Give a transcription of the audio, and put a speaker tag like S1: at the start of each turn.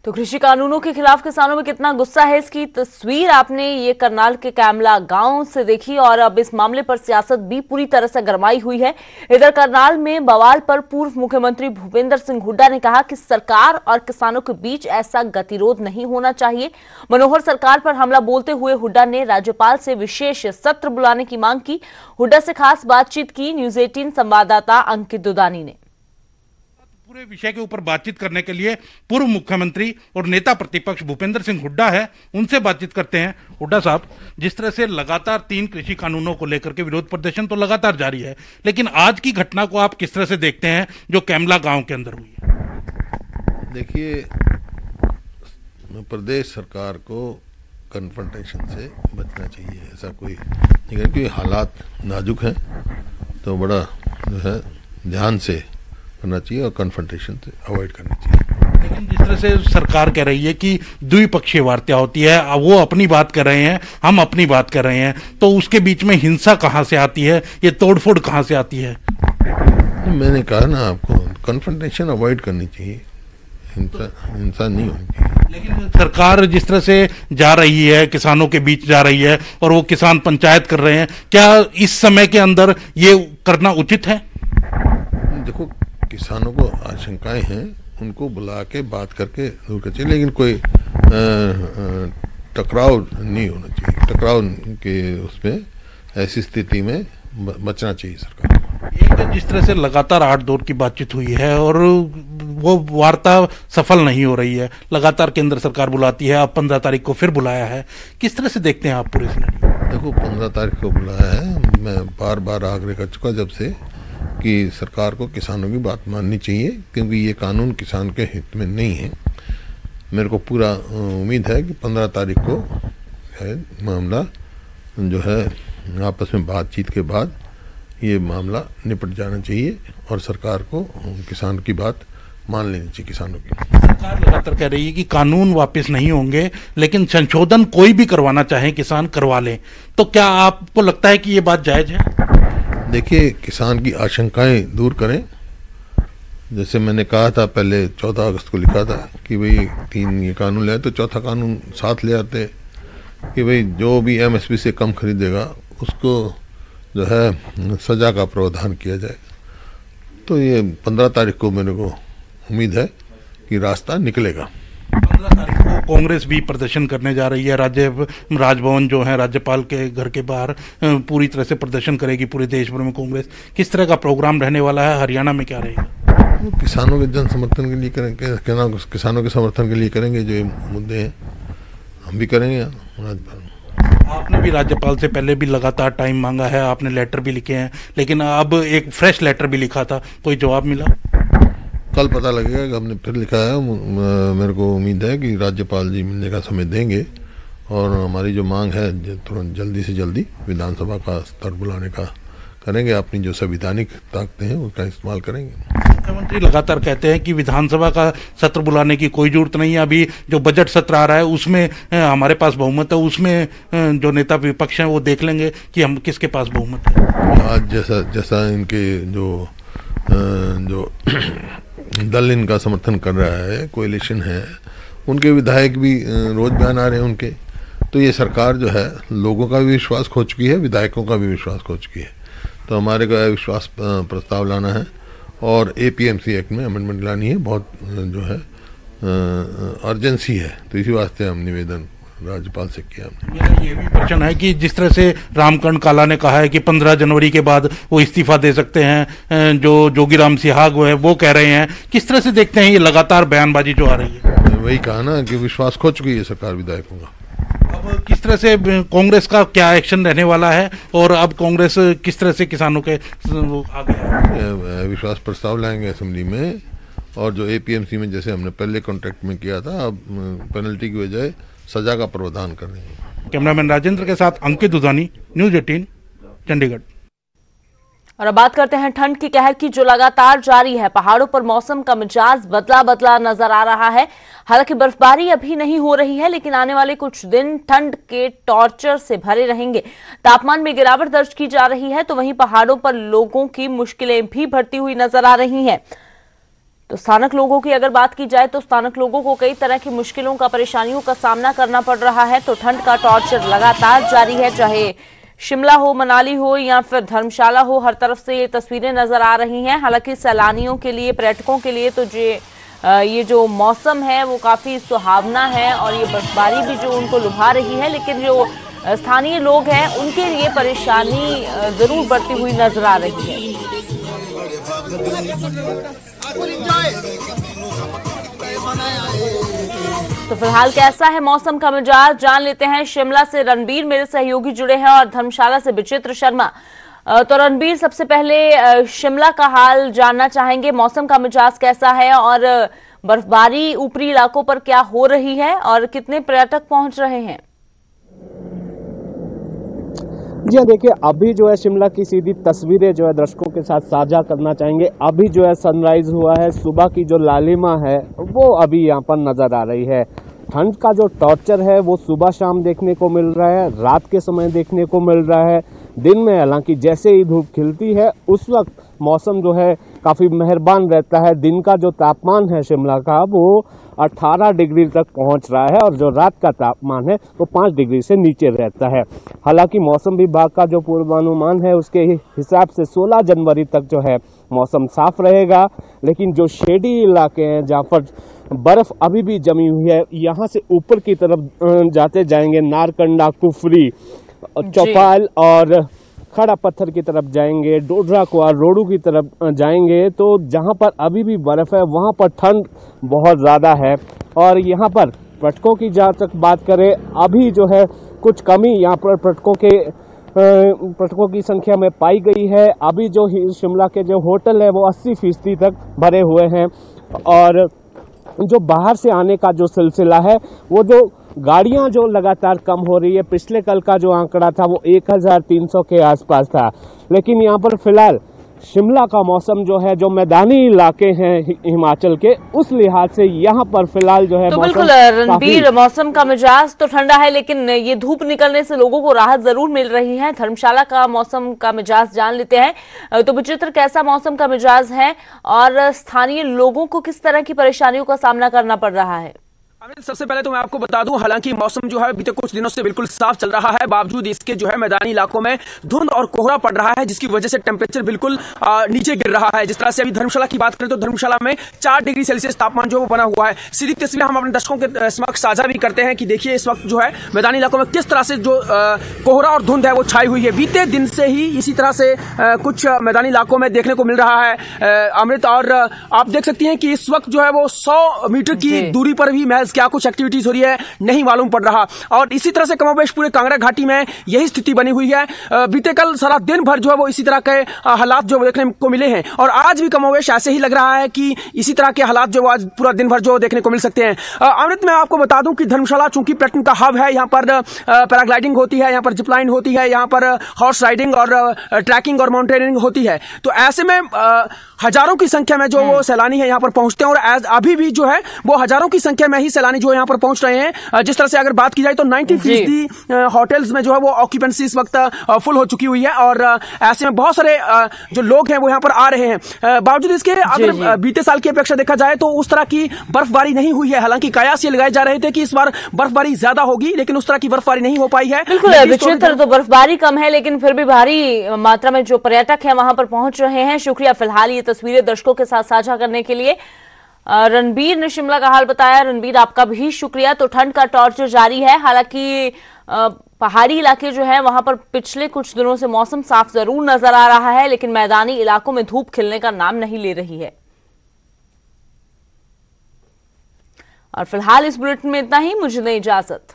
S1: तो कृषि कानूनों के खिलाफ किसानों में कितना गुस्सा है, इसकी तस्वीर आपने ये करनाल के कैमला गांव से देखी और अब इस मामले पर सियासत भी पूरी तरह से गरमाई हुई है। इधर करनाल में बवाल पर पूर्व मुख्यमंत्री भूपेंद्र सिंह हुड्डा ने कहा कि सरकार और किसानों के बीच ऐसा गतिरोध नहीं होना चाहिए। मनोहर सरकार पर हमला बोलते हुए हुड्डा ने राज्यपाल से विशेष सत्र बुलाने की मांग की। हुड्डा से खास बातचीत की न्यूज 18 संवाददाता अंकित दुदानी ने।
S2: पूरे विषय के ऊपर बातचीत करने के लिए पूर्व मुख्यमंत्री और नेता प्रतिपक्ष भूपेंद्र सिंह हुड्डा है, उनसे बातचीत करते हैं। हुड्डा साहब, जिस तरह से लगातार 3 कृषि कानूनों को लेकर के विरोध प्रदर्शन तो लगातार जारी है, लेकिन आज की घटना को आप किस तरह से देखते हैं जो कैमला गांव के अंदर हुई है?
S3: देखिए, प्रदेश सरकार को कन्फ्रंटेशन से बचना चाहिए। ऐसा कोई नहीं, क्योंकि हालात नाजुक हैं, तो बड़ा जो है ध्यान से करना चाहिए और कन्फ्रंटेशन से अवॉइड करनी चाहिए।
S2: लेकिन जिस तरह से सरकार कह रही है कि द्विपक्षीय वार्ता होती है, वो अपनी बात कर रहे हैं, हम अपनी बात कर रहे हैं, तो उसके बीच में हिंसा कहाँ से आती है, ये तोड़फोड़ कहाँ से आती है?
S3: मैंने कहा ना आपको, कन्फ्रंटेशन अवॉइड करनी चाहिए, हिंसा नहीं होनी चाहिए।
S2: लेकिन सरकार जिस तरह से जा रही है, किसानों के बीच जा रही है और वो किसान पंचायत कर रहे हैं, क्या इस समय के अंदर ये करना उचित है?
S3: देखो, किसानों को आशंकाएं हैं, उनको बुला के बात करके दूर कर चाहिए, लेकिन कोई टकराव नहीं होना चाहिए। टकराव के उसमें ऐसी स्थिति में बचना चाहिए सरकार को।
S2: एक जिस तरह से लगातार 8 दौर की बातचीत हुई है और वो वार्ता सफल नहीं हो रही है, लगातार केंद्र सरकार बुलाती है, अब 15 तारीख को फिर बुलाया है, किस तरह से देखते हैं आप पूरे सिनेरियो?
S3: देखो, 15 तारीख को बुलाया है, मैं बार बार आग्रह कर चुका जब से कि सरकार को किसानों की बात माननी चाहिए, क्योंकि ये कानून किसान के हित में नहीं है। मेरे को पूरा उम्मीद है कि 15 तारीख को है मामला जो है आपस में बातचीत के बाद ये मामला निपट जाना चाहिए और सरकार को किसान की बात मान लेनी चाहिए। किसानों की
S2: सरकार लगातार कह रही है कि कानून वापस नहीं होंगे, लेकिन संशोधन कोई भी करवाना चाहे किसान करवा लें, तो क्या आपको लगता है कि ये बात जायज है?
S3: देखिए, किसान की आशंकाएं दूर करें। जैसे मैंने कहा था पहले, 14 अगस्त को लिखा था कि भाई 3 ये कानून ले आए, तो चौथा कानून साथ ले आते कि भाई जो भी एमएसपी से कम खरीदेगा उसको जो है सजा का प्रावधान किया जाए। तो ये 15 तारीख को मेरे को उम्मीद है कि रास्ता निकलेगा।
S2: 15 तारीख को कांग्रेस भी प्रदर्शन करने जा रही है। राजभवन जो है, राज्यपाल के घर के बाहर पूरी तरह से प्रदर्शन करेगी पूरे देश भर में कांग्रेस। किस तरह का प्रोग्राम रहने वाला है? हरियाणा में क्या रहेगा?
S3: किसानों के जन समर्थन के लिए करेंगे, किसानों के समर्थन के लिए करेंगे। जो ये मुद्दे हैं हम भी करेंगे राज्यपाल में।
S2: आपने भी राज्यपाल से पहले भी लगातार टाइम मांगा है, आपने लेटर भी लिखे हैं, लेकिन अब एक फ्रेश लेटर भी लिखा था, कोई जवाब मिला?
S3: कल पता लगेगा कि हमने फिर लिखा है। मेरे को उम्मीद है कि राज्यपाल जी मिलने का समय देंगे और हमारी जो मांग है तुरंत जल्दी से जल्दी विधानसभा का स्तर बुलाने का करेंगे। अपनी जो संवैधानिक ताकतें हैं उसका इस्तेमाल करेंगे।
S2: मुख्यमंत्री लगातार कहते हैं कि विधानसभा का सत्र बुलाने की कोई जरूरत नहीं है। अभी जो बजट सत्र आ रहा है उसमें हमारे पास बहुमत है, उसमें जो नेता विपक्ष हैं वो देख लेंगे कि हम किसके पास बहुमत है।
S3: आज जैसा इनके जो दल इनका समर्थन कर रहा है, कोएलिशन है, उनके विधायक भी रोज बयान आ रहे हैं उनके। तो ये सरकार जो है लोगों का भी विश्वास खो चुकी है, विधायकों का भी विश्वास खो चुकी है। तो हमारे को विश्वास प्रस्ताव लाना है और एपीएमसी एक्ट में अमेंडमेंट लानी है। बहुत जो है अर्जेंसी है, तो इसी वास्ते हम निवेदन राज्यपाल से किया।
S2: मेरा ये भी प्रश्न है कि जिस तरह से रामकरण काला ने कहा है कि 15 जनवरी के बाद वो इस्तीफा दे सकते हैं, जो जोगीराम सिहाग है वो कह रहे हैं, किस तरह से देखते हैं ये लगातार बयानबाजी जो आ रही है?
S3: वही कहा ना कि विश्वास खो चुकी है सरकार विधायकों का।
S2: अब किस तरह से कांग्रेस का क्या एक्शन रहने वाला है और अब कांग्रेस किस तरह से किसानों के आगे
S3: विश्वास प्रस्ताव लाएंगे असेंबली में, और जो एपीएमसी में जैसे हमने पहले कॉन्ट्रैक्ट में किया था, अब पेनल्टी की बजाय सजा का प्रावधान कर रहे हैं।
S2: कैमरामैन राजेंद्र के साथ अंकित दुधानी, न्यूज 18 चंडीगढ़।
S1: और अब बात करते हैं ठंड की कहर की, जो लगातार जारी है। पहाड़ों पर मौसम का मिजाज बदला बदला नजर आ रहा है। हालांकि बर्फबारी अभी नहीं हो रही है, लेकिन आने वाले कुछ दिन ठंड के टॉर्चर से भरे रहेंगे। तापमान में गिरावट दर्ज की जा रही है, तो वहीं पहाड़ों पर लोगों की मुश्किलें भी बढ़ती हुई नजर आ रही हैं। तो स्थानक लोगों की अगर बात की जाए तो स्थानक लोगों को कई तरह की मुश्किलों का, परेशानियों का सामना करना पड़ रहा है। तो ठंड का टॉर्चर लगातार जारी है, चाहे शिमला हो, मनाली हो या फिर धर्मशाला हो, हर तरफ से ये तस्वीरें नजर आ रही हैं। हालांकि सैलानियों के लिए, पर्यटकों के लिए तो ये जो मौसम है वो काफी सुहावना है और ये बर्फबारी भी जो उनको लुभा रही है, लेकिन जो स्थानीय लोग हैं उनके लिए परेशानी जरूर बढ़ती हुई नजर आ रही है। तो फिलहाल कैसा है मौसम का मिजाज, जान लेते हैं। शिमला से रणबीर मेरे सहयोगी जुड़े हैं और धर्मशाला से विचित्र शर्मा। तो रणबीर, सबसे पहले शिमला का हाल जानना चाहेंगे, मौसम का मिजाज कैसा है और बर्फबारी ऊपरी इलाकों पर क्या हो रही है और कितने पर्यटक पहुंच रहे हैं?
S4: जी हाँ, देखिए अभी जो है शिमला की सीधी तस्वीरें जो है दर्शकों के साथ साझा करना चाहेंगे। अभी जो है सनराइज हुआ है, सुबह की जो लालिमा है वो अभी यहाँ पर नजर आ रही है। ठंड का जो टॉर्चर है वो सुबह शाम देखने को मिल रहा है, रात के समय देखने को मिल रहा है। दिन में हालांकि जैसे ही धूप खिलती है उस वक्त मौसम जो है काफ़ी मेहरबान रहता है। दिन का जो तापमान है शिमला का वो 18 डिग्री तक पहुंच रहा है और जो रात का तापमान है वो 5 डिग्री से नीचे रहता है। हालांकि मौसम विभाग का जो पूर्वानुमान है उसके हिसाब से 16 जनवरी तक जो है मौसम साफ रहेगा, लेकिन जो शेडी इलाके हैं जहाँ पर बर्फ अभी भी जमी हुई है, यहाँ से ऊपर की तरफ जाते जाएंगे, नारकंडा, कुफरी, चौपाल और खड़ा पत्थर की तरफ जाएंगे, डोडरा कुआर, रोडू की तरफ जाएंगे, तो जहां पर अभी भी बर्फ है वहां पर ठंड बहुत ज़्यादा है। और यहां पर पर्यटकों की जहाँ तक बात करें, अभी जो है कुछ कमी यहाँ पर पर्यटकों की संख्या में पाई गई है। अभी जो शिमला के जो होटल है वो 80% तक भरे हुए हैं और जो बाहर से आने का जो सिलसिला है वो जो गाड़ियां जो लगातार कम हो रही है, पिछले कल का जो आंकड़ा था वो 1300 के आसपास था, लेकिन यहाँ पर फिलहाल शिमला का मौसम जो है, जो मैदानी इलाके हैं हिमाचल के, उस लिहाज से यहाँ पर फिलहाल जो है
S1: तो बिल्कुल रणबीर, मौसम का मिजाज तो ठंडा है लेकिन ये धूप निकलने से लोगों को राहत जरूर मिल रही है। धर्मशाला का मौसम का मिजाज जान लेते हैं। तो विचित्र कैसा मौसम का मिजाज है और स्थानीय लोगों को किस तरह की परेशानियों का सामना करना पड़ रहा है?
S5: सबसे पहले तो मैं आपको बता दूं, हालांकि मौसम जो है बीते कुछ दिनों से बिल्कुल साफ चल रहा है, बावजूद इसके जो है मैदानी इलाकों में धुंध और कोहरा पड़ रहा है, जिसकी वजह से टेम्परेचर बिल्कुल नीचे गिर रहा है। जिस तरह से अभी धर्मशाला की बात करें तो धर्मशाला में 4 डिग्री सेल्सियस तापमान जो बना हुआ है। सीधी तस्वीर हम अपने दर्शकों के समक्ष साझा भी करते हैं कि देखिए इस वक्त जो है मैदानी इलाकों में किस तरह से जो कोहरा और धुंध है वो छाई हुई है। बीते दिन से ही इसी तरह से कुछ मैदानी इलाकों में देखने को मिल रहा है अमृत, और आप देख सकती हैं कि इस वक्त जो है वो 100 मीटर की दूरी पर भी महज क्या कुछ एक्टिविटीज हो रही है नहीं मालूम पड़ रहा। और इसी तरह से कमोबेश पूरे कांगड़ा घाटी में यही स्थिति बनी हुई है। बीते कल सारा दिन भर जो है वो इसी तरह के हालात जो देखने को मिले हैं और आज भी कमोबेश ऐसे ही लग रहा है कि इसी तरह के हालात जो आज पूरा दिन भर जो देखने को मिल सकते हैं। अमृत, मैं आपको बता दूं कि धर्मशाला चूंकि पर्यटन का हब है, यहाँ पर पैराग्लाइडिंग होती है, यहाँ पर जिपलाइन होती है, यहाँ पर हॉर्स राइडिंग और ट्रैकिंग और माउंटेनियरिंग होती है। तो ऐसे में हजारों की संख्या में जो वो सैलानी है यहाँ पर पहुंचते हैं और अभी भी जो है वो हजारों की संख्या में ही सैलानी जो यहाँ पर पहुंच रहे हैं। जिस तरह से अगर बात की जाए तो 90% होटल्स में जो है वो ऑक्यूपेंसी इस वक्त फुल हो चुकी हुई है और ऐसे में बहुत सारे जो लोग हैं वो यहाँ पर आ रहे हैं। बावजूद इसके अगर बीते साल की अपेक्षा देखा जाए तो उस तरह की बर्फबारी नहीं हुई है। हालांकि कयास ये लगाए जा रहे थे कि इस बार बर्फबारी ज्यादा होगी, लेकिन उस तरह की बर्फबारी नहीं हो पाई है।
S1: बिल्कुल विचित्र, तो बर्फबारी कम है लेकिन फिर भी भारी मात्रा में जो पर्यटक है वहां पर पहुंच रहे हैं। शुक्रिया फिलहाल ये तस्वीरें दर्शकों के साथ साझा करने के लिए। रणबीर ने शिमला का हाल बताया। रणबीर, आपका भी शुक्रिया। तो ठंड का टॉर्चर जारी है, हालांकि पहाड़ी इलाके जो है वहां पर पिछले कुछ दिनों से मौसम साफ जरूर नजर आ रहा है, लेकिन मैदानी इलाकों में धूप खिलने का नाम नहीं ले रही है। और फिलहाल इस बुलेटिन में इतना ही, मुझे दें इजाजत।